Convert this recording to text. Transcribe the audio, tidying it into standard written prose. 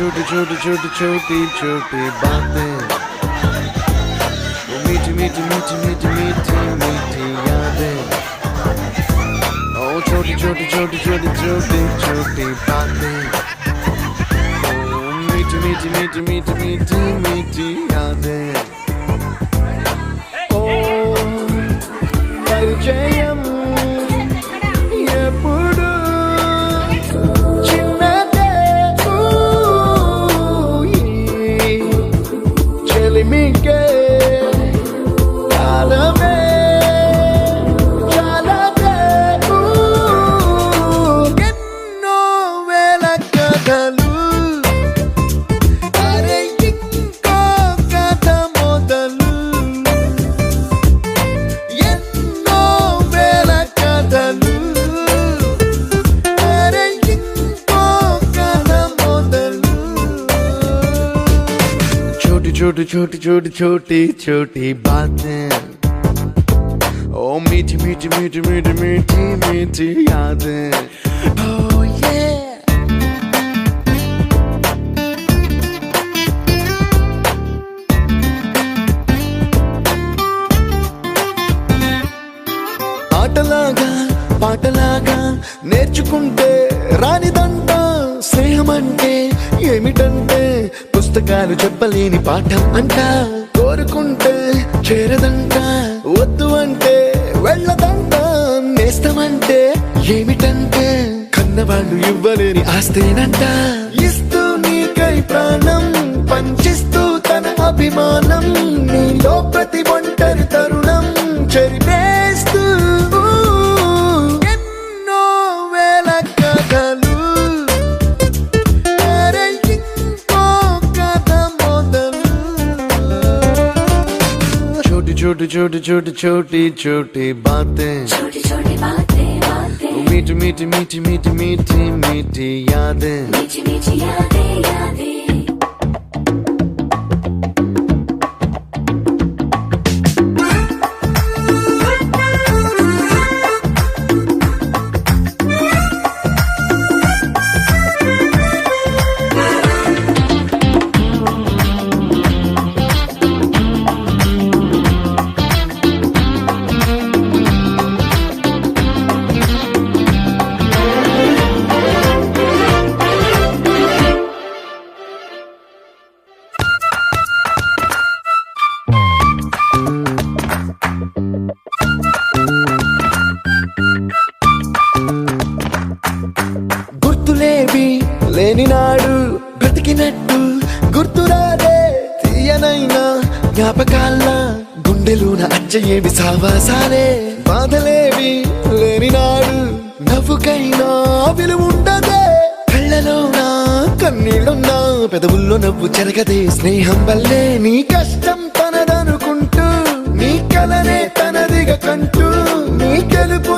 छोटी छोटी छोटी छोटी छोटी बातें, वो मीठी मीठी मीठी मीठी मीठी मीठी यादें। ओ छोटी छोटी छोटी छोटी छोटी छोटी बातें, ओ मीठी मीठी मीठी मीठी मीठी मीठी यादें। ओ परिचయం ఎప్పుడు చిన్నదే చెలిమికే కాలమే చాలదే ఎన్నో వేల కథలు అరే ఇంకో కథ మొదలు ఎన్నో వేల కథలు అరే ఇంకో కథ మొదలు छोटी छोटी छोटी छोटी छोटी छोटी बातें, ओ मीठी मीठी मीठी मीठी मीठी मीठी यादें। Oh yeah. ఆటలాగా పాటలాగా నేర్చుకుంటే రానిదంట స్నేహమంటే ఏమిటంటే పుస్తకాలు చెప్పలేని పాఠం అంట కోరుకుంటే చేరదంట వద్దు అంటే వెళ్ళదంట నేస్తమంటే ఏమిటంటే కన్నవాళ్ళు ఇవ్వలేని ఆస్తేనంట ఇస్తూ నీకై ప్రాణం పంచిస్తూ తన అభిమానం నీలో ప్రతి ఒంటరి తరుణం చెరిపేస్తూ ఎన్నో వేల కథలు అరే ఇంకో కథ మొదలు छोटी छोटी छोटी छोटी छोटी छोटी बातें, छोटी छोटी बातें बातें, मीठी मीठी मीठी मीठी मीठी मीठी यादें। मीठी मीठी यादें यादें। గుర్తులేవి లేని నాడు బ్రతికినట్టు గుర్తురాదే తీయనైనా జ్ఞాపకాల గుండెలోన అచ్చయేవి సావాసాలే బాధలేవి లేని నాడు నవ్వుకైనా విలువుండదే కళ్ళలోనా కన్నీళ్ళున్నా పెదవుల్లో నవ్వు చెరగదే స్నేహం వల్లే నీ కష్టం తనదనుకుంటూ నీ కలనే తనదిగా కంటూ నీ గెలుపు